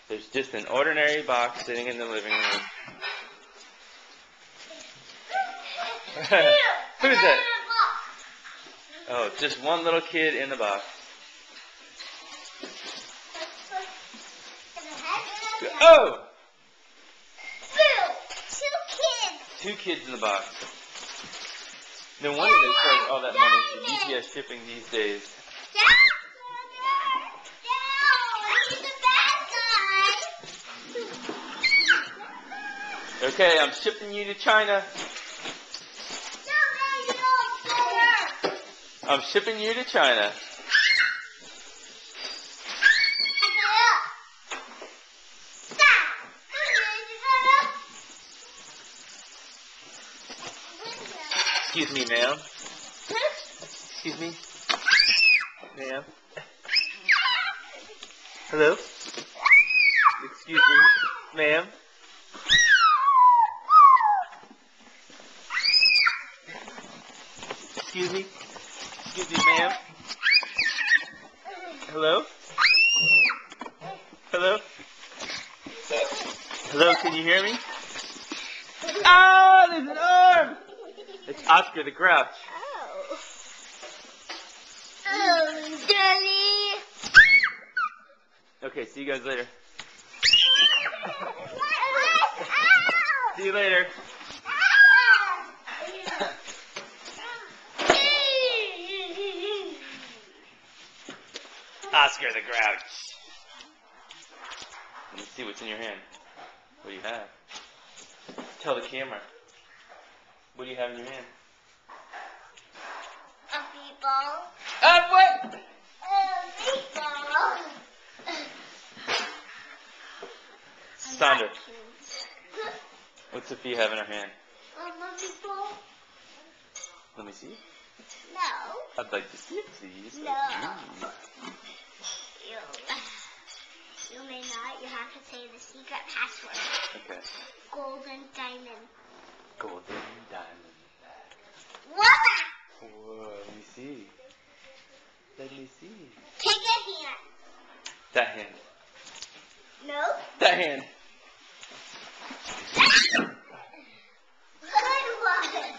There's just an ordinary box sitting in the living room. Who's that? Oh, just one little kid in the box. Oh! Two kids in the box. No wonder they charge all that money for UPS shipping these days. Okay, I'm shipping you to China. I'm shipping you to China. Excuse me, ma'am. Excuse me. Ma'am. Hello? Excuse me, ma'am. Excuse me. Excuse me, ma'am. Hello? Hello? Hello, can you hear me? Ah, there's an arm! It's Oscar the Grouch. Oh, Daddy. Okay, see you guys later. See you later. Oscar the Grouch. Let me see what's in your hand. What do you have? Tell the camera. What do you have in your hand? A meatball. What? A meatball. Sandra. What's Sophia have in her hand? A meatball. Let me see. No. I'd like to see it, please. No. You may not. You have to say the secret password. Okay. Golden diamond. Golden diamond. What? Whoa, let me see. Let me see. Take a hand. That hand. No. That hand. Good one.